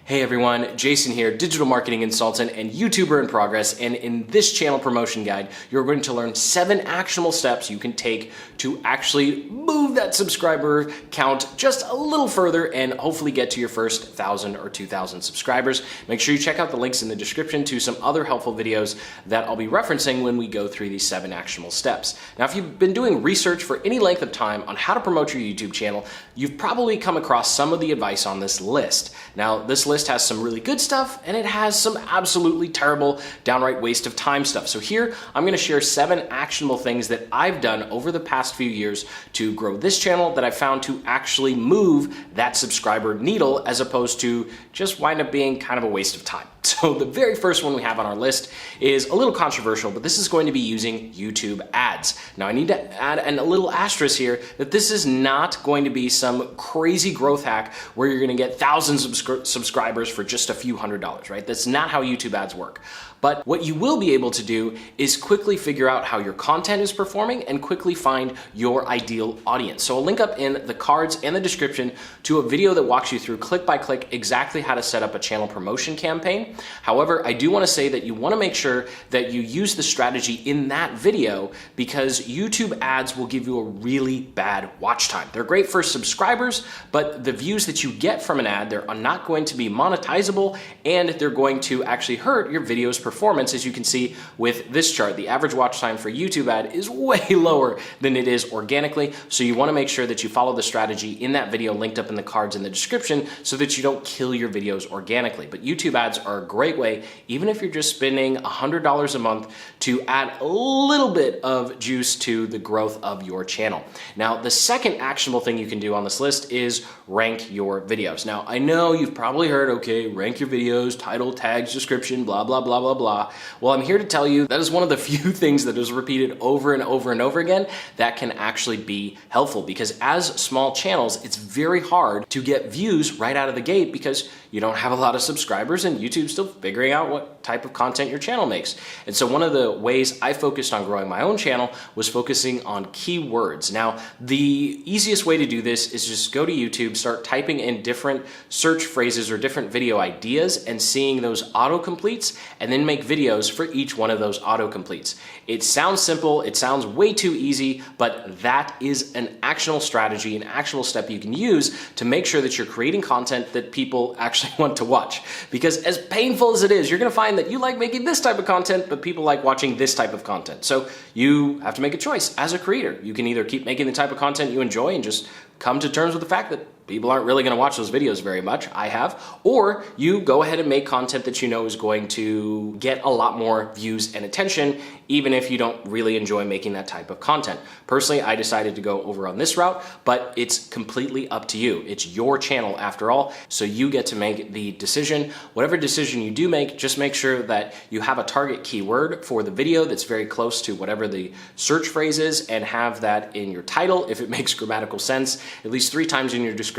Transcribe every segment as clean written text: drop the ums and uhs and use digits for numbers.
Hey everyone, Jason here, digital marketing consultant and YouTuber in progress, and in this channel promotion guide, you're going to learn 7 actionable steps you can take to actually move that subscriber count just a little further and hopefully get to your first 1,000 or 2,000 subscribers. Make sure you check out the links in the description to some other helpful videos that I'll be referencing when we go through these 7 actionable steps. Now, if you've been doing research for any length of time on how to promote your YouTube channel, you've probably come across some of the advice on this list. Now, this list has some really good stuff and it has some absolutely terrible, downright waste of time stuff. So here, I'm gonna share 7 actionable things that I've done over the past few years to grow this channel that I found to actually move that subscriber needle as opposed to just wind up being kind of a waste of time. So the very first one we have on our list is a little controversial, but this is going to be using YouTube ads. Now I need to add a little asterisk here that this is not going to be some crazy growth hack where you're gonna get thousands of subscribers for just a few $100s, right? That's not how YouTube ads work. But what you will be able to do is quickly figure out how your content is performing and quickly find your ideal audience. So I'll link up in the cards and the description to a video that walks you through click by click exactly how to set up a channel promotion campaign. However, I do want to say that you want to make sure that you use the strategy in that video because YouTube ads will give you a really bad watch time. They're great for subscribers, but the views that you get from an ad, they're not going to be monetizable and they're going to actually hurt your video's performance. As you can see with this chart, the average watch time for YouTube ad is way lower than it is organically. So you want to make sure that you follow the strategy in that video linked up in the cards in the description so that you don't kill your videos organically. But YouTube ads are a great way, even if you're just spending $100 a month, to add a little bit of juice to the growth of your channel. Now, the second actionable thing you can do on this list is rank your videos. Now, I know you've probably heard, okay, rank your videos, title, tags, description, blah, blah, blah, blah, blah. Well, I'm here to tell you that is one of the few things that is repeated over and over and over again that can actually be helpful, because as small channels, it's very hard to get views right out of the gate because you don't have a lot of subscribers and YouTube's still figuring out what type of content your channel makes. And so one of the ways I focused on growing my own channel was focusing on keywords. Now, the easiest way to do this is just go to YouTube, start typing in different search phrases or different video ideas and seeing those autocompletes, and then make videos for each one of those autocompletes. It sounds simple, it sounds way too easy, but that is an actionable strategy, an actual step you can use to make sure that you're creating content that people actually want to watch. Because as painful as it is, you're gonna find that you like making this type of content, but people like watching this type of content. So you have to make a choice as a creator. You can either keep making the type of content you enjoy and just come to terms with the fact that people aren't really gonna watch those videos very much, I have, or you go ahead and make content that you know is going to get a lot more views and attention, even if you don't really enjoy making that type of content. Personally, I decided to go over on this route, but it's completely up to you. It's your channel after all, so you get to make the decision. Whatever decision you do make, just make sure that you have a target keyword for the video that's very close to whatever the search phrase is, and have that in your title, if it makes grammatical sense, at least 3 times in your description,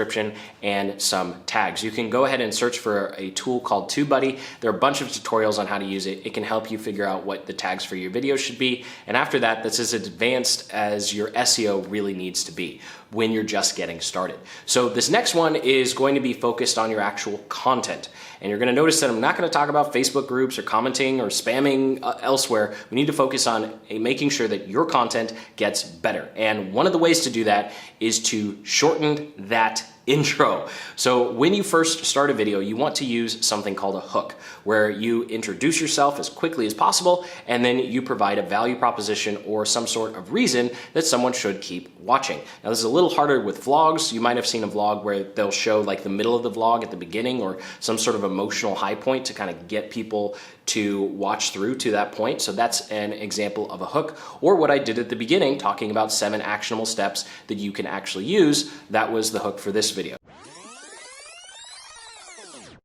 and some tags. You can go ahead and search for a tool called TubeBuddy. There are a bunch of tutorials on how to use it. It can help you figure out what the tags for your video should be. And after that, that's as advanced as your SEO really needs to be when you're just getting started. So this next one is going to be focused on your actual content. And you're gonna notice that I'm not gonna talk about Facebook groups or commenting or spamming elsewhere. We need to focus on making sure that your content gets better. And one of the ways to do that is to shorten that intro. So when you first start a video, you want to use something called a hook, where you introduce yourself as quickly as possible, and then you provide a value proposition or some sort of reason that someone should keep watching. Now, this is a little harder with vlogs. You might have seen a vlog where they'll show like the middle of the vlog at the beginning, or some sort of emotional high point to kind of get people to watch through to that point. So that's an example of a hook. Or what I did at the beginning, talking about 7 actionable steps that you can actually use. That was the hook for this video.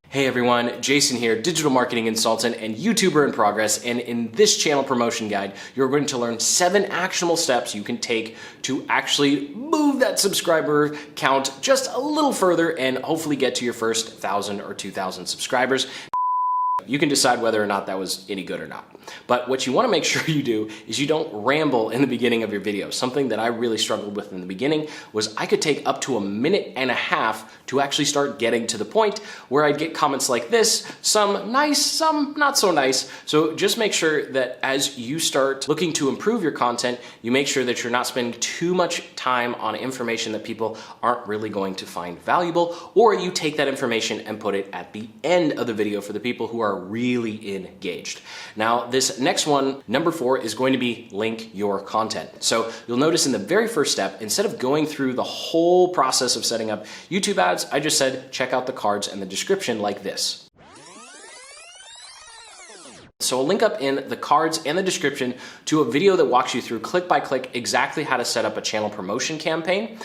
Hey everyone, Jason here, digital marketing consultant and YouTuber in progress, and in this channel promotion guide, you're going to learn 7 actionable steps you can take to actually move that subscriber count just a little further and hopefully get to your first 1,000 or 2,000 subscribers. You can decide whether or not that was any good or not. But what you want to make sure you do is you don't ramble in the beginning of your video. Something that I really struggled with in the beginning was I could take up to 1.5 minutes to actually start getting to the point where I'd get comments like this, some nice, some not so nice. So just make sure that as you start looking to improve your content, you make sure that you're not spending too much time on information that people aren't really going to find valuable, or you take that information and put it at the end of the video for the people who are really engaged. Now, this next one, number 4, is going to be link your content. So you'll notice in the very first step, instead of going through the whole process of setting up YouTube ads, I just said, check out the cards and the description like this. So I'll link up in the cards and the description to a video that walks you through click by click exactly how to set up a channel promotion campaign.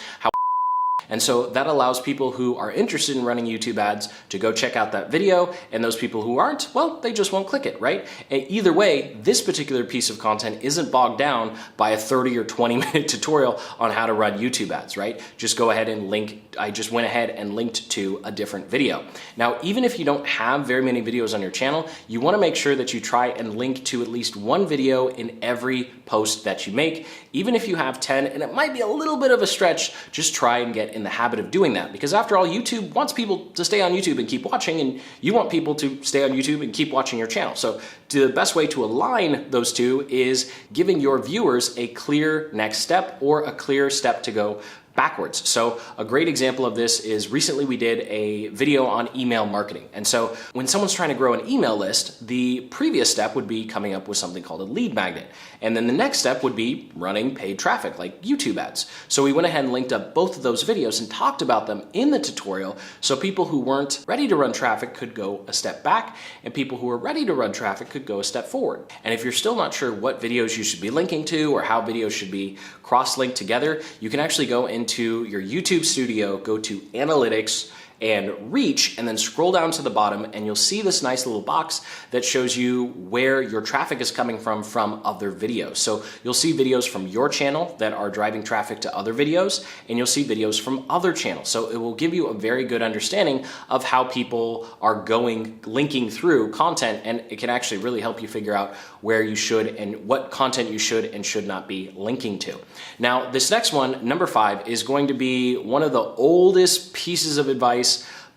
And so that allows people who are interested in running YouTube ads to go check out that video, and those people who aren't, well, they just won't click it, right? And either way, this particular piece of content isn't bogged down by a 30 or 20-minute tutorial on how to run YouTube ads, right? Just go ahead and link, I just went ahead and linked to a different video. Now, even if you don't have very many videos on your channel, you wanna make sure that you try and link to at least one video in every post that you make. Even if you have 10, and it might be a little bit of a stretch, just try and get in the habit of doing that, because after all, YouTube wants people to stay on YouTube and keep watching, and you want people to stay on YouTube and keep watching your channel. So the best way to align those two is giving your viewers a clear next step or a clear step to go backwards. So a great example of this is recently we did a video on email marketing. And so when someone's trying to grow an email list, the previous step would be coming up with something called a lead magnet. And then the next step would be running paid traffic like YouTube ads. So we went ahead and linked up both of those videos and talked about them in the tutorial, so people who weren't ready to run traffic could go a step back, and people who were ready to run traffic could go a step forward. And if you're still not sure what videos you should be linking to or how videos should be cross-linked together, you can actually go into your YouTube studio, go to Analytics and Reach, and then scroll down to the bottom, and you'll see this nice little box that shows you where your traffic is coming from other videos. So you'll see videos from your channel that are driving traffic to other videos, and you'll see videos from other channels. So it will give you a very good understanding of how people are linking through content, and it can actually really help you figure out where you should and what content you should and should not be linking to. Now, this next one, number 5, is going to be one of the oldest pieces of advice,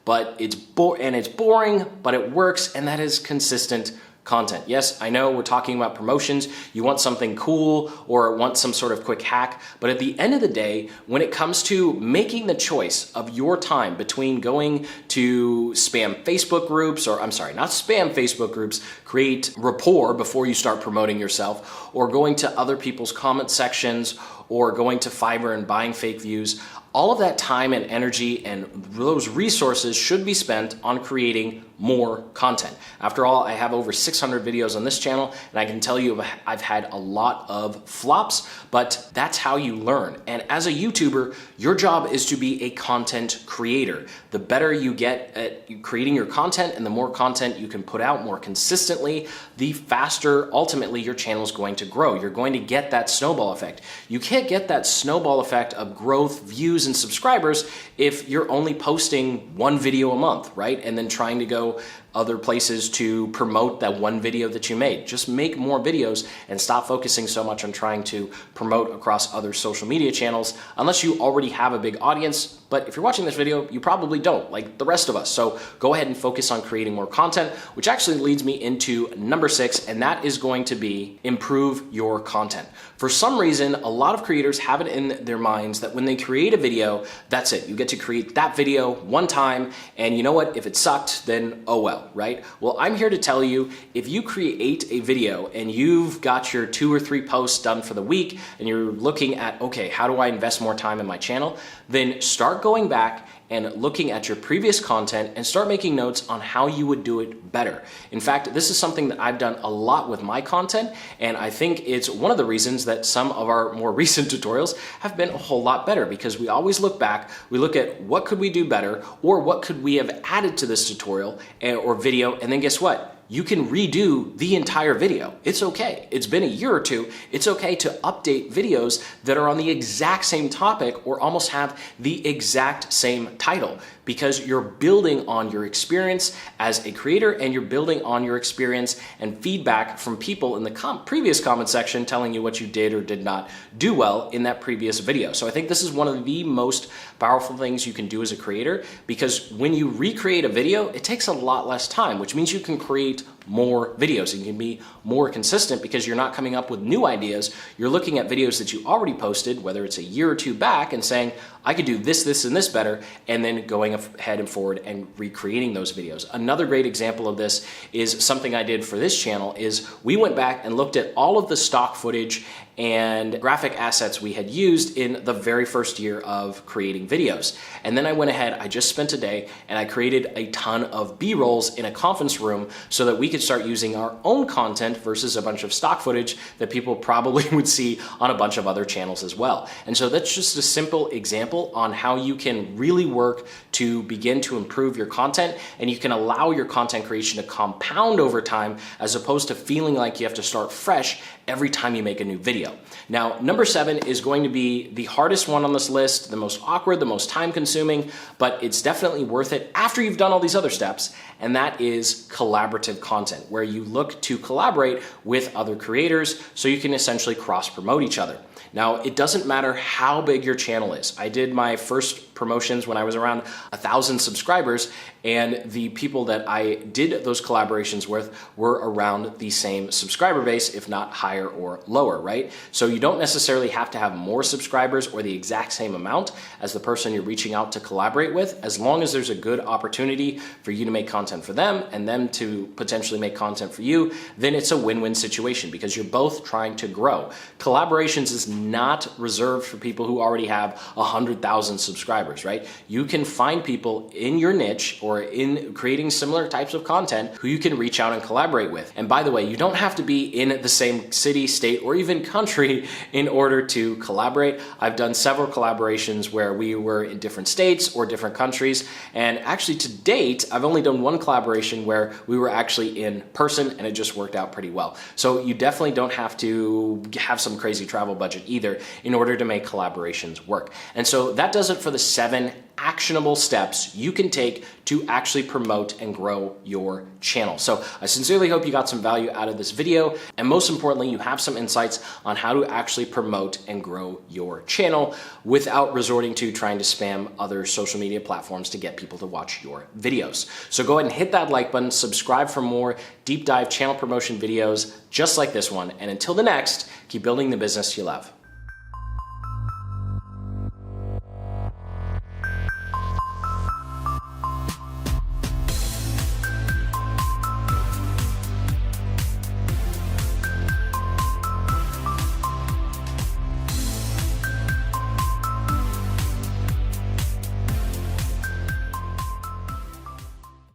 but it's boring, but it works, and that is consistent content. Yes, I know we're talking about promotions. You want something cool or want some sort of quick hack, but at the end of the day, when it comes to making the choice of your time between going to spam Facebook groups, or I'm sorry, not spam Facebook groups, create rapport before you start promoting yourself, or going to other people's comment sections, or going to Fiverr and buying fake views, all of that time and energy and those resources should be spent on creating more content. After all, I have over 600 videos on this channel, and I can tell you I've had a lot of flops, but that's how you learn. And as a YouTuber, your job is to be a content creator. The better you get at creating your content and the more content you can put out more consistently, the faster ultimately your channel is going to grow. You're going to get that snowball effect. You can't get that snowball effect of growth, views, and subscribers if you're only posting one video a month, right? And then trying to go other places to promote that one video that you made. Just make more videos and stop focusing so much on trying to promote across other social media channels, unless you already have a big audience. But if you're watching this video, you probably don't, like the rest of us. So go ahead and focus on creating more content, which actually leads me into number 6, and that is going to be improve your content. For some reason, a lot of creators have it in their minds that when they create a video, that's it. You get to create that video one time, and you know what? If it sucked, then oh well, right? Well, I'm here to tell you, if you create a video and you've got your 2 or 3 posts done for the week, and you're looking at, okay, how do I invest more time in my channel? Then start going back and looking at your previous content and start making notes on how you would do it better. In fact, this is something that I've done a lot with my content, and I think it's one of the reasons that some of our more recent tutorials have been a whole lot better, because we always look back, we look at what could we do better, or what could we have added to this tutorial or video, and then guess what? You can redo the entire video. It's okay. It's been a year or two. It's okay to update videos that are on the exact same topic or almost have the exact same title. because you're building on your experience as a creator, and you're building on your experience and feedback from people in the previous comment section telling you what you did or did not do well in that previous video. So I think this is one of the most powerful things you can do as a creator, because when you recreate a video, it takes a lot less time, which means you can create more videos and you can be more consistent because you're not coming up with new ideas. You're looking at videos that you already posted, whether it's a year or two back, and saying, I could do this, this, and this better, and then going ahead and forward and recreating those videos. Another great example of this is something I did for this channel is we went back and looked at all of the stock footage and graphic assets we had used in the very first year of creating videos. And then I went ahead, I just spent a day, and I created a ton of B-rolls in a conference room so that we could start using our own content versus a bunch of stock footage that people probably would see on a bunch of other channels as well. And so that's just a simple example on how you can really work to begin to improve your content, and you can allow your content creation to compound over time as opposed to feeling like you have to start fresh every time you make a new video. Now, number 7 is going to be the hardest one on this list, the most awkward, the most time consuming, but it's definitely worth it after you've done all these other steps, and that is collaborative content, where you look to collaborate with other creators so you can essentially cross-promote each other. Now, it doesn't matter how big your channel is. I did my first promotions when I was around 1,000 subscribers, and the people that I did those collaborations with were around the same subscriber base, if not higher or lower, right? So you don't necessarily have to have more subscribers or the exact same amount as the person you're reaching out to collaborate with, as long as there's a good opportunity for you to make content for them and them to potentially make content for you, then it's a win-win situation because you're both trying to grow. Collaborations is not reserved for people who already have 100,000 subscribers, right? You can find people in your niche or in creating similar types of content who you can reach out and collaborate with. And by the way, you don't have to be in the same city, state, or even country in order to collaborate. I've done several collaborations where we were in different states or different countries. And actually to date, I've only done one collaboration where we were actually in person and it just worked out pretty well. So you definitely don't have to have some crazy travel budget either in order to make collaborations work. And so that does it for the 7 actionable steps you can take to actually promote and grow your channel. So I sincerely hope you got some value out of this video, and most importantly, you have some insights on how to actually promote and grow your channel without resorting to trying to spam other social media platforms to get people to watch your videos. So go ahead and hit that like button, subscribe for more deep dive channel promotion videos just like this one, and until the next, keep building the business you love.